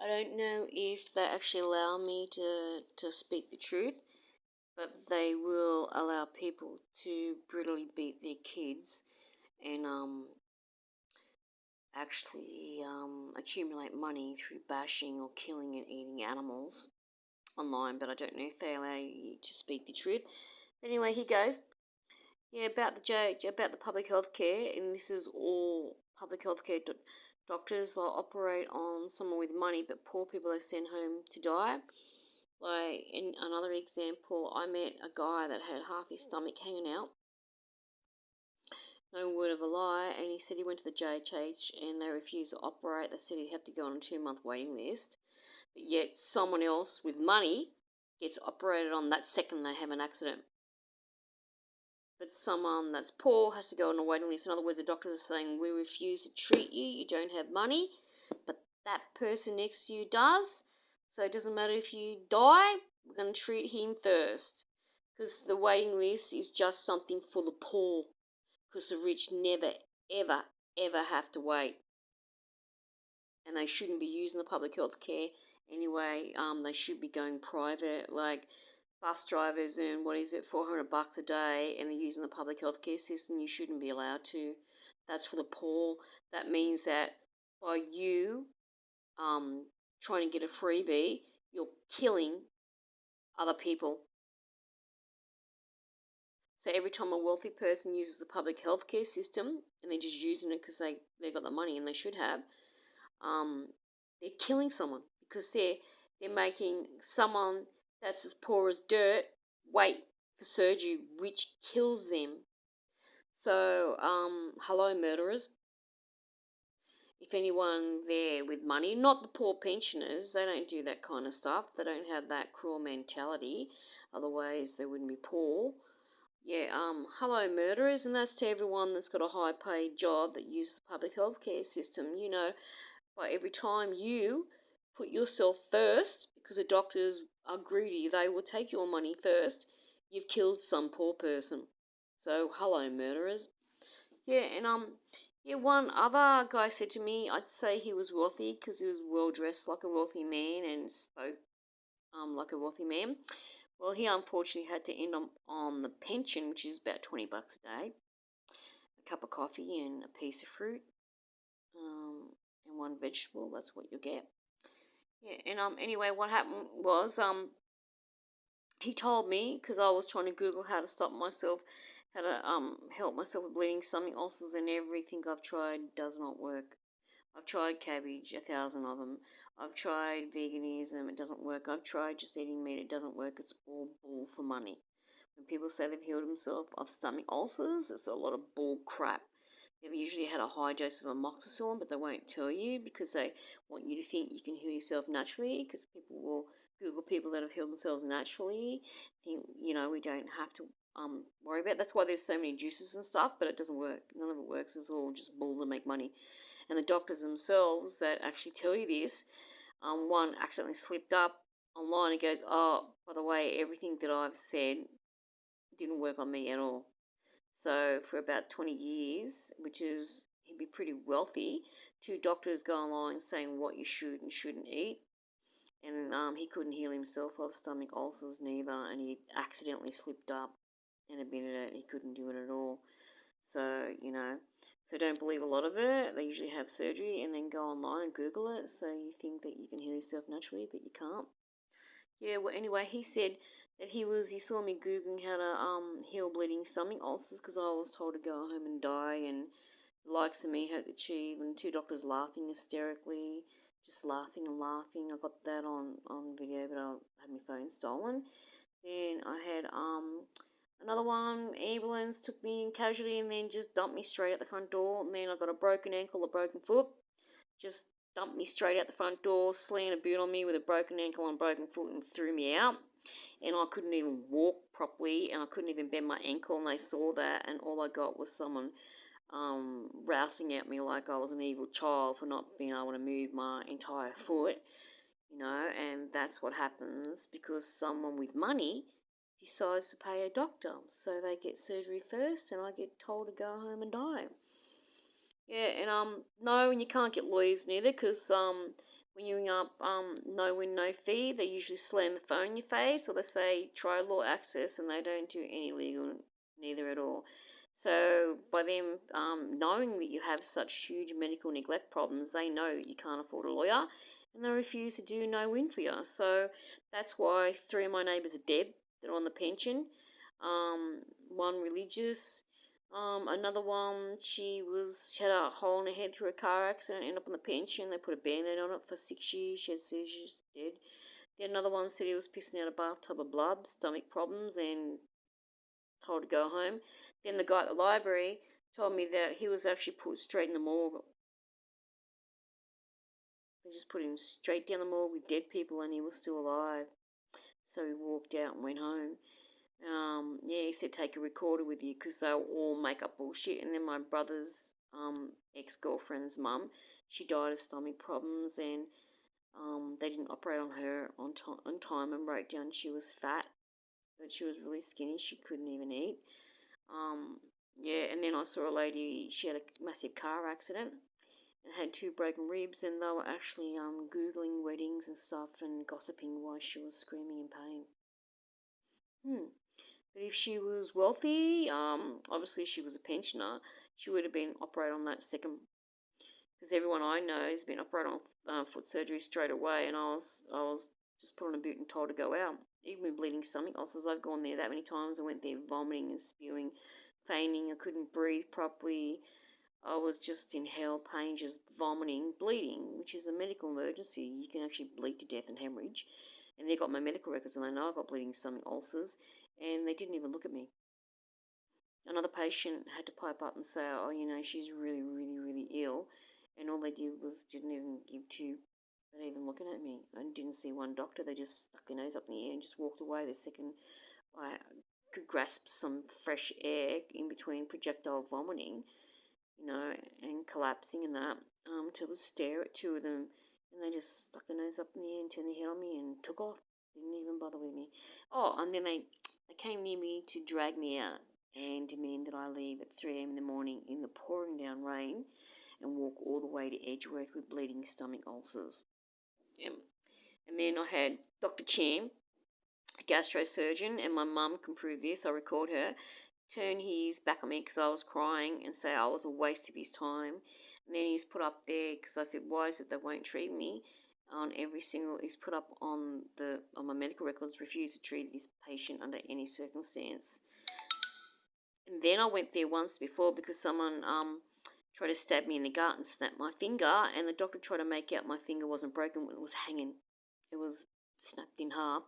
I don't know if they actually allow me to speak the truth, but they will allow people to brutally beat their kids and actually accumulate money through bashing or killing and eating animals online. But I don't know if they allow you to speak the truth. But anyway, here goes. Yeah, about the public health care, and this is all public health care doctors like operate on someone with money, but poor people are sent home to die. Like in another example, I met a guy that had half his stomach hanging out, no word of a lie, and he said he went to the JHH and they refused to operate. They said he'd have to go on a 2-month waiting list, but yet someone else with money gets operated on that second they have an accident. But someone that's poor has to go on a waiting list. In other words, the doctors are saying, we refuse to treat you, you don't have money, but that person next to you does. So it doesn't matter if you die, we're going to treat him first. Because the waiting list is just something for the poor. Because the rich never, ever, ever have to wait. And they shouldn't be using the public health care anyway. They should be going private. Like bus drivers earn, $400 a day, and they're using the public health care system. You shouldn't be allowed to. That's for the poor. That means that by you trying to get a freebie, you're killing other people. So every time a wealthy person uses the public health care system, and they're just using it because they got the money and they should have, they're killing someone because they're making someone that's as poor as dirt wait for surgery, which kills them. So, hello murderers. If anyone there with money, not the poor pensioners, they don't do that kind of stuff. They don't have that cruel mentality. Otherwise, they wouldn't be poor. Yeah, hello murderers, and that's to everyone that's got a high-paid job that uses the public health care system. You know, by every time you put yourself first, because the doctors are greedy, they will take your money first, you've killed some poor person. So, hello murderers. Yeah, and yeah, one other guy said to me, I'd say he was wealthy because he was well dressed like a wealthy man and spoke like a wealthy man. Well, he unfortunately had to end on the pension, which is about $20 a day, a cup of coffee and a piece of fruit, and one vegetable. That's what you get. Yeah, and anyway, what happened was he told me, because I was trying to Google how to stop myself, how to help myself with bleeding stomach ulcers, and everything I've tried does not work. I've tried cabbage, 1,000 of them. I've tried veganism, it doesn't work. I've tried just eating meat, it doesn't work. It's all bull for money. When people say they've healed themselves of stomach ulcers, it's a lot of bull crap. They've usually had a high dose of amoxicillin, but they won't tell you because they want you to think you can heal yourself naturally, because people will Google people that have healed themselves naturally, think, we don't have to worry about it. That's why there's so many juices and stuff, but it doesn't work. None of it works. It's all just bull to make money. And the doctors themselves that actually tell you this, one accidentally slipped up online and goes, oh, by the way, everything that I've said didn't work on me at all. So for about 20 years, which is, he'd be pretty wealthy, 2 doctors go online saying what you should and shouldn't eat. And he couldn't heal himself of stomach ulcers neither, and he accidentally slipped up and admitted it. He couldn't do it at all. So, so don't believe a lot of it. They usually have surgery and then go online and Google it. So you think that you can heal yourself naturally, but you can't. Yeah, well, anyway, he said that he saw me Googling how to heal bleeding stomach ulcers because I was told to go home and die, and the likes of me had to achieve, and 2 doctors laughing hysterically, just laughing and laughing. I got that on video, but I had my phone stolen. Then I had another one, ambulance took me in casualty and then just dumped me straight out the front door. And then I got a broken ankle, a broken foot, just dumped me straight out the front door, slammed a boot on me with a broken ankle and broken foot and threw me out. And I couldn't even walk properly, and I couldn't even bend my ankle, and they saw that, and all I got was someone rousing at me like I was an evil child for not being able to move my entire foot, and that's what happens because someone with money decides to pay a doctor. So they get surgery first, and I get told to go home and die. Yeah, and no, and you can't get lawyers neither because when you ring up no win, no fee, they usually slam the phone in your face, or they say try law access, and they don't do any legal neither at all. So by them knowing that you have such huge medical neglect problems, they know that you can't afford a lawyer, and they refuse to do no win for you. So that's why 3 of my neighbours are dead. They're on the pension. One religious. Another one, she had a hole in her head through a car accident, ended up on the pension. They put a band-aid on it for 6 years. She had seizures, dead. Then another one said he was pissing out a bathtub of blood, stomach problems, and told to go home. Then the guy at the library told me that he was actually put straight in the morgue. They just put him straight down the morgue with dead people, and he was still alive. So he walked out and went home. Yeah, he said take a recorder with you because they'll all make up bullshit. And then my brother's ex-girlfriend's mum, she died of stomach problems, and they didn't operate on her on time and broke down. She was fat, but she was really skinny. She couldn't even eat. Yeah, and then I saw a lady, she had a massive car accident and had 2 broken ribs, and they were actually Googling weddings and stuff and gossiping while she was screaming in pain. But if she was wealthy, obviously she was a pensioner, she would have been operated on that second, because everyone I know has been operated on foot surgery straight away, and I was just put on a boot and told to go out. Even with bleeding stomach ulcers, I've gone there that many times. I went there vomiting and spewing, fainting. I couldn't breathe properly. I was just in hell, pain, just vomiting, bleeding, which is a medical emergency. You can actually bleed to death and hemorrhage. And they got my medical records, and they know I got bleeding stomach ulcers, and they didn't even look at me. Another patient had to pipe up and say, oh, she's really, really, really ill, and all they did was didn't even give 2, not even looking at me. I didn't see one doctor. They just stuck their nose up in the air and just walked away the second I could grasp some fresh air in between projectile vomiting, and collapsing and that, to stare at 2 of them, and they just stuck their nose up in the air and turned their head on me and took off. Didn't even bother with me. Oh, and then they came near me to drag me out and demand that I leave at 3 a.m. in the morning in the pouring down rain and walk all the way to Edgeworth with bleeding stomach ulcers. And then I had Dr. Chan, a gastrosurgeon, and my mum can prove this, I record her, turn his back on me because I was crying and say I was a waste of his time. And then he's put up there, because I said, why is it they won't treat me? He's put up on my medical records, refused to treat this patient under any circumstance. And then I went there once before because someone tried to stab me in the gut and snap my finger, and the doctor tried to make out my finger wasn't broken, it was hanging. It was snapped in half.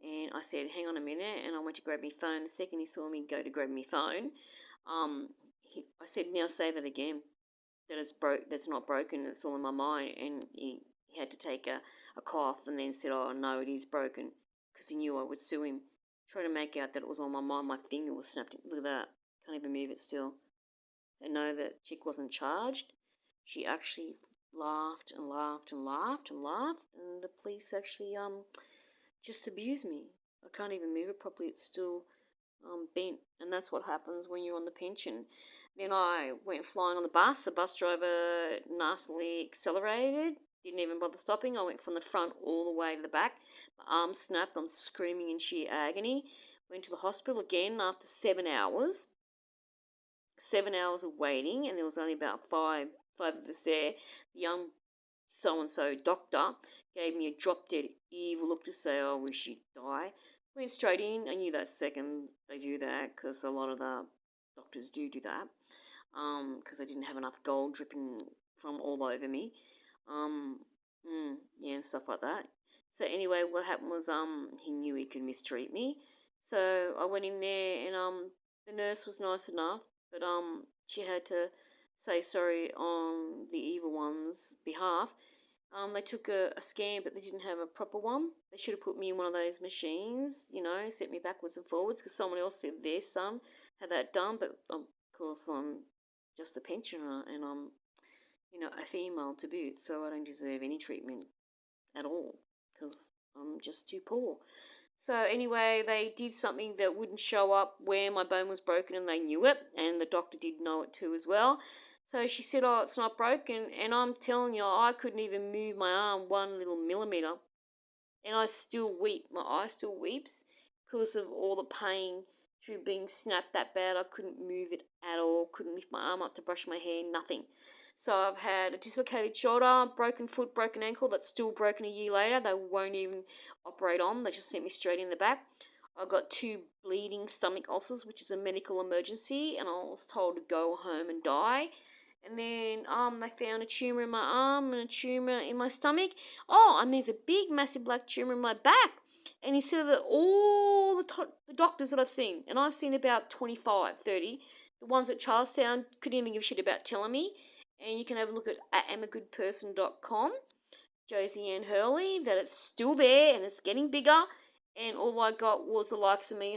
And I said, hang on a minute, and I went to grab my phone. The second he saw me go to grab my phone, I said, now say that again, that's not broken, it's all in my mind. And he had to take a cough and then said, oh, no, it is broken, because he knew I would sue him. Trying to make out that it was on my mind, my finger was snapped. Look at that, can't even move it still. They know that chick wasn't charged. She actually laughed and laughed and laughed and laughed, and the police actually just abused me. I can't even move it properly. It's still bent, and that's what happens when you're on the pension. Then I went flying on the bus. The bus driver nastily accelerated, didn't even bother stopping. I went from the front all the way to the back. My arm snapped. I'm screaming in sheer agony. Went to the hospital again after 7 hours. 7 hours of waiting, and there was only about five of us there. The young so-and-so doctor gave me a drop-dead evil look to say, oh, I wish you'd die. Went straight in. I knew that second they do that, because a lot of the doctors do that, because I didn't have enough gold dripping from all over me. Yeah, and stuff like that. So anyway, what happened was he knew he could mistreat me. So I went in there, and the nurse was nice enough, but she had to say sorry on the evil one's behalf. They took a scan, but they didn't have a proper one. They should have put me in one of those machines, sent me backwards and forwards, because someone else said their son had that done. But of course, I'm just a pensioner, and I'm, a female to boot, so I don't deserve any treatment at all, because I'm just too poor. So anyway, they did something that wouldn't show up where my bone was broken, and they knew it, and the doctor did know it too as well. So she said, oh, it's not broken. And I'm telling you, I couldn't even move my arm 1 millimeter. And I still weep. My eye still weeps because of all the pain through being snapped that bad. I couldn't move it at all. Couldn't lift my arm up to brush my hair, nothing. So I've had a dislocated shoulder, broken foot, broken ankle that's still broken a year later. They won't even operate on. They just sent me straight in the back. I got 2 bleeding stomach ulcers, which is a medical emergency, and I was told to go home and die. And then they found a tumour in my arm and a tumour in my stomach. Oh, and there's a big, massive black tumour in my back. And he said that all the doctors that I've seen, and I've seen about 25, 30, the ones at Charlestown couldn't even give a shit about telling me. And you can have a look at amagoodperson.com, Jozy-ann Hurley, that it's still there and it's getting bigger. And all I got was the likes of me